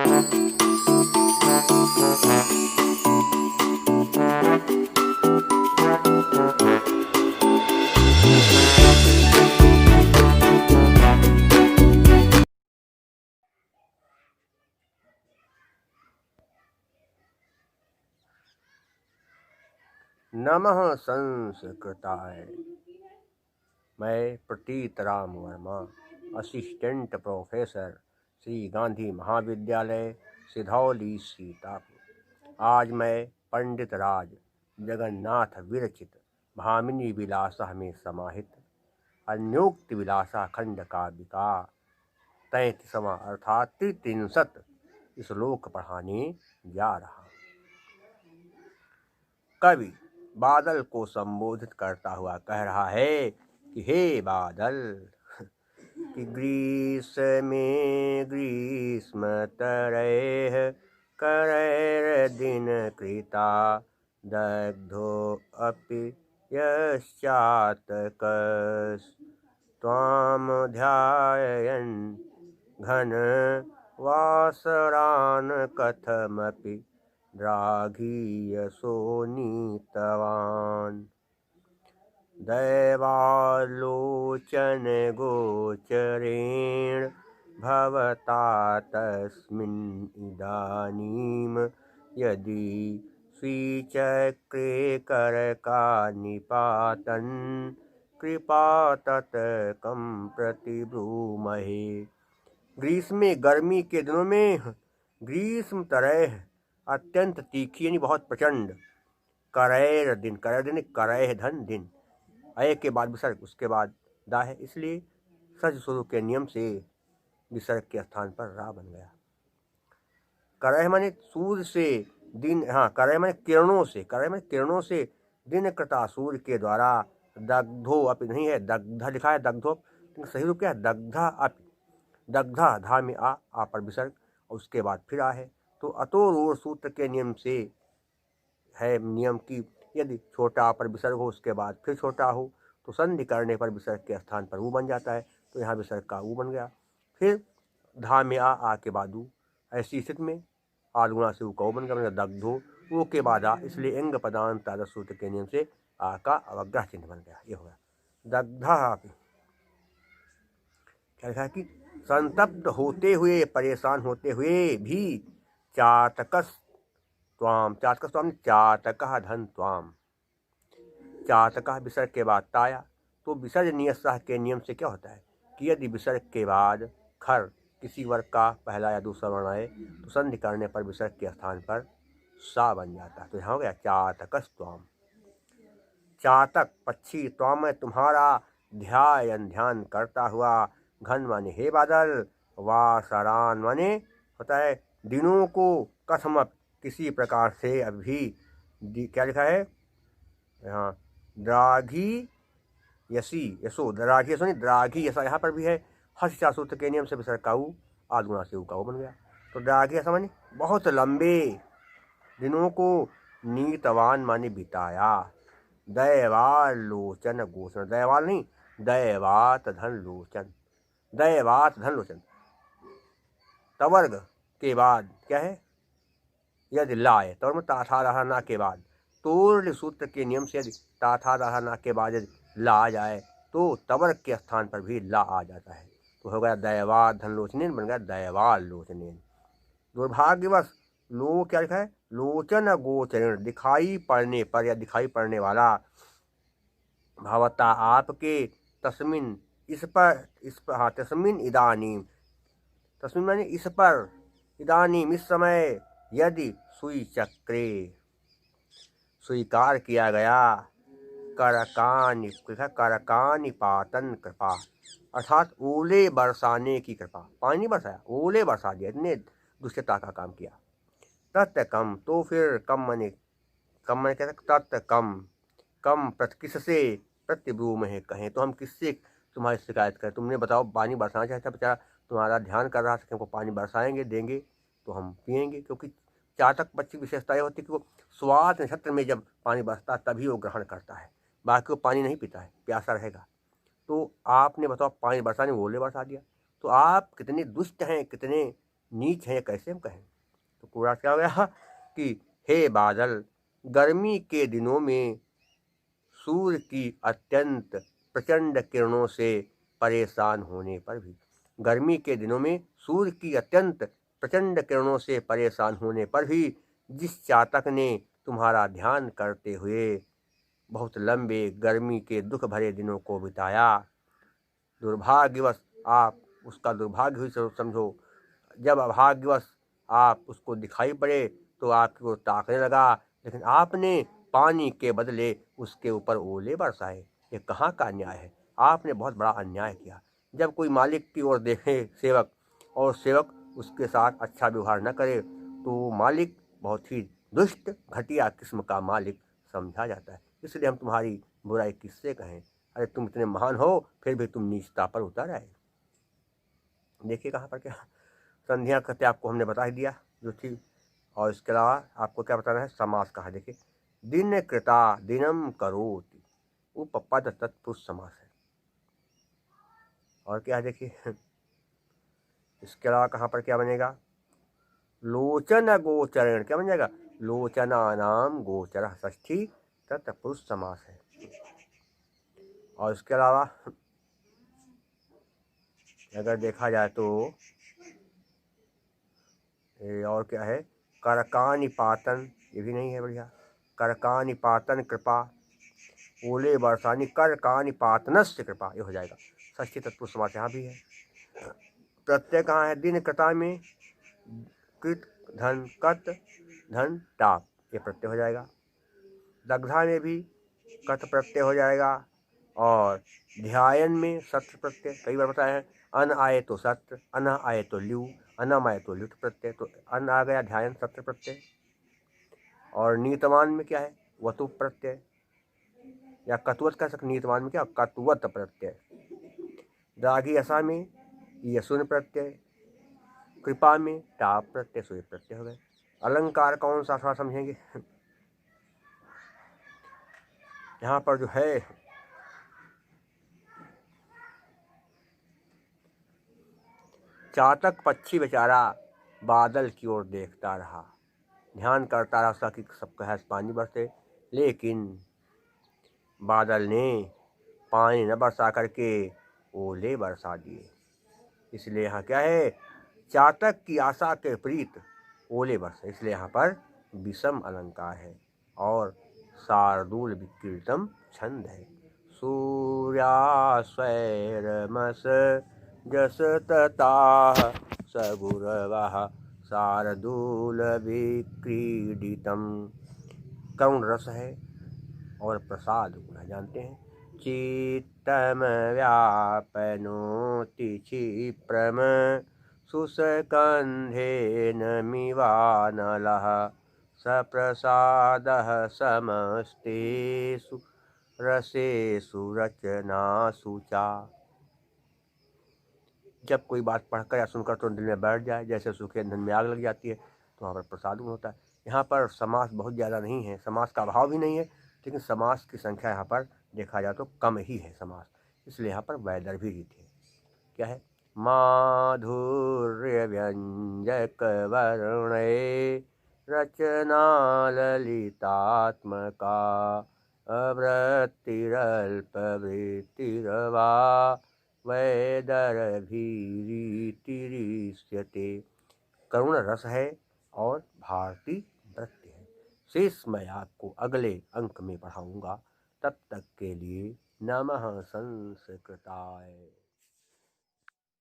नमः संस्कृताय। मैं प्रतीत राम वर्मा, असिस्टेंट प्रोफेसर, श्री गांधी महाविद्यालय, सिधौली, सीतापुर। आज मैं पंडित राज जगन्नाथ विरचित भामिनी विलासा में समाहित अन्योक्त विलासा खंड काव्य का 33वां अर्थात 33 श्लोक पढ़ाने जा रहा हूँ। कवि बादल को संबोधित करता हुआ कह रहा है कि हे बादल, कि ग्रीष्मे ग्रीष्मतरैः करैर्दिन कृता दग्धो अपि यश्चातकस्त्वां ध्यायन् घन वासरान् कथमपि द्राघीयसो नीतवान्। दैवालोचन गोचरेण भवता तस्मिन् इदानीं यदि स्वीचक्रे करकानिपातन् कृपा तत्कं प्रतिब्रूमहे। ग्रीष्म गर्मी के दिनों में ग्रीष्म तरह अत्यंत तीखी यानी बहुत प्रचंड, करैर दिन, करैर दिन करैह धन दिन, अय के बाद विसर्ग, उसके बाद दा है, इसलिए सज शुरू के नियम से विसर्ग के स्थान पर रा बन गया। करैह माने सूर्य से दिन, हाँ करैह माने किरणों से, करैह माने किरणों से दिन कृता सूर्य के द्वारा दग्धो अपि नहीं है, दग्धा लिखा है दग्धो, सही रूप क्या है दग्धा अपि, दग्धा धा में आ पर विसर्ग और उसके बाद फिर आ है। तो अतोरूढ़ सूत्र के नियम से है नियम की यदि छोटा पर विसर्ग हो उसके बाद फिर छोटा हो तो संधि करने पर विसर्ग के स्थान पर ऊ बन जाता है। तो यहाँ विसर्ग का ऊ बन गया। फिर धा में आ के बाद ऊ, ऐसी स्थिति में आलुना से ऊ का ऊ बन गया, दग्धो ऊ के बाद आ, इसलिए इंग पदांत तादृश सूत्र के नियम से आ का अवग्रह चिन्ह बन गया। ये हो गया दग्धा। क्या लिखा है कि संतप्त होते हुए, परेशान होते हुए भी चातकस त्वाम, चातकस त्वाम चातकः धन त्वाम, चातकः विसर्ग के बाद ताया। तो विसर्ग नियस्सह के नियम से क्या होता है कि यदि विसर्ग के बाद खर किसी वर्ग का पहला या दूसरा वर्ण आए तो संधि करने पर विसर्ग के स्थान पर सा बन जाता है। तो यहाँ हो गया चातकस त्वाम, चातक पक्षी, त्वाम में तुम्हारा, ध्यान ध्यान करता हुआ, घन माने हे बादल, वासरान माने होता है दिनों को, कथम किसी प्रकार से अभी, क्या लिखा है यहाँ द्राघी यसी यशो, द्राघी यशो नहीं द्राघी यसा, यहाँ पर भी है हर्ष सूत्र के नियम से विसर्ग का ऊ आदगुणा से ऊ का ऊ बन गया। तो द्राघी यसा माने बहुत लंबे दिनों को, नीतवान माने बिताया, दैवाल लोचन गोचन, दैवाल नहीं दैवात धन लोचन, दैवात धन लोचन। तवर्ग के बाद क्या है यदि लाए, तवर्ग में ताथा रहना के बाद तोर्ल सूत्र के नियम से यदि ताथा रहना के बाद यदि ला आ जाए तो तवर्ग के स्थान पर भी ला आ जाता है। तो हो गया दैवात धन लोचनेन बन गया दैवाल लोचनेन। दुर्भाग्यवश लो क्या लिखा है लोचन गोचरण, दिखाई पड़ने पर या दिखाई पड़ने वाला, भवता आपके, तस्मिन इस पर, हाँ तस्मिन इदानीम, तस्मिन माने इस पर, इदानीम इस समय, यदि सुई चक्रे स्वीकार किया गया, करकानि पातन कृपा, अर्थात ओले बरसाने की कृपा, पानी बरसाया ओले बरसा दिया, इतने दुष्टता का काम किया। तत् कम, तो फिर कम मने कहते तत् कम, कम किससे प्रतिब्रूम है कहें, तो हम किससे तुम्हारी शिकायत करें, तुमने बताओ पानी बरसाना चाहता बेचारा तुम्हारा ध्यान कर रहा था कि हमको पानी बरसाएंगे देंगे तो हम पिएंगे। क्योंकि चातक पक्षी विशेषता यह होती है कि वो स्वाद नक्षत्र में जब पानी बरसता तभी वो ग्रहण करता है, बाकी वो पानी नहीं पीता है, प्यासा रहेगा। तो आपने बताओ पानी बरसाने ओले बरसा दिया, तो आप कितने दुष्ट हैं, कितने नीच हैं, कैसे हम कहें। तो पूरा क्या हो गया कि हे बादल, गर्मी के दिनों में सूर्य की अत्यंत प्रचंड किरणों से परेशान होने पर भी, गर्मी के दिनों में सूर्य की अत्यंत प्रचंड किरणों से परेशान होने पर भी जिस चातक ने तुम्हारा ध्यान करते हुए बहुत लंबे गर्मी के दुख भरे दिनों को बिताया, दुर्भाग्यवश आप उसका दुर्भाग्य हुई समझो। जब अभाग्यवश आप उसको दिखाई पड़े तो आपकी ओर ताकने लगा, लेकिन आपने पानी के बदले उसके ऊपर ओले बरसाए। ये कहाँ का अन्याय है। आपने बहुत बड़ा अन्याय किया। जब कोई मालिक की ओर देखे सेवक और सेवक उसके साथ अच्छा व्यवहार न करे तो मालिक बहुत ही दुष्ट घटिया किस्म का मालिक समझा जाता है। इसलिए हम तुम्हारी बुराई किससे कहें। अरे तुम इतने महान हो फिर भी तुम नीचता पर उतर आए। देखिए कहाँ पर क्या संधियाँ करते आपको हमने बता ही दिया जो थी। और इसके अलावा आपको क्या बताना है, समास कहा। देखिए दिन कृता दिनम करोति, उपपद तत्पुरुष समास है। और क्या है देखिए इसके अलावा कहाँ पर क्या बनेगा, लोचन गोचरण क्या बन जाएगा, लोचना नाम गोचर षष्ठी तत्पुरुष समास है। और इसके अलावा अगर देखा जाए तो और क्या है, करकानिपातन, ये भी नहीं है बढ़िया। करकानिपातन कृपा, ओले बरसानी करकानिपातनस्य कृपा, ये हो जाएगा। षष्ठी तत्पुरुष समास यहाँ भी है। प्रत्यय कहाँ है, दिन कृता में कृत धन कत धन टाप, ये प्रत्यय हो जाएगा। दग्धा में भी कत प्रत्यय हो जाएगा। और ध्यायन में सत्र प्रत्यय, कई बार बताया है। अन आए तो सत्र, अन आए तो ल्यू, अनम आए तो ल्युट प्रत्यय, तो अन आ गया ध्यायन सत्र प्रत्यय। और नीतवान में क्या है, वतु प्रत्यय, या कतुवत कह सकते। नीतवान में क्या, कतुवत प्रत्यय। दागी असा में यशुन प्रत्यय, कृपा में टाप प्रत्यय, सूर्य प्रत्यय हो गए। अलंकार कौन सा थोड़ा समझेंगे। यहाँ पर जो है चातक पक्षी बेचारा बादल की ओर देखता रहा, ध्यान करता रहा उसका कि सबका है पानी बरसे, लेकिन बादल ने पानी न बरसा करके ओले बरसा दिए। इसलिए यहाँ क्या है, चातक की आशा के प्रीत ओले बरसे, इसलिए यहाँ पर विषम अलंकार है। और शार्दूल विकीर्तम छंद है। सूर्यास्वैरमस जस तताः सगुरवः शार्दूल विक्रीडितम। करुण रस है और प्रसाद गुण जानते हैं। चित्तम व्यापनोति क्षिप्रम सुस्कन्धेन मिवानलः सप्रसादः समस्तेषु रसेषु रचनासु चा। जब कोई बात पढ़कर या सुनकर तो दिल में बैठ जाए, जैसे सूखे ईंधन में आग लग जाती है, तो वहाँ पर प्रसाद होता है। यहाँ पर समास बहुत ज़्यादा नहीं है, समास का अभाव भी नहीं है, लेकिन समास की संख्या यहाँ पर देखा जाए तो कम ही है समास, इसलिए यहाँ पर वैदर्भी रीति है। क्या है, माधुर्य व्यंजक वर्णे रचना ललितात्मका अवृत्तिरल्प वृत्तिरवा वैदर्भीरीतिरिष्यते। करुण रस है और भारती नृत्य है। शेष मैं आपको अगले अंक में पढ़ाऊंगा। तब तक के लिए नमः संस्कृताय।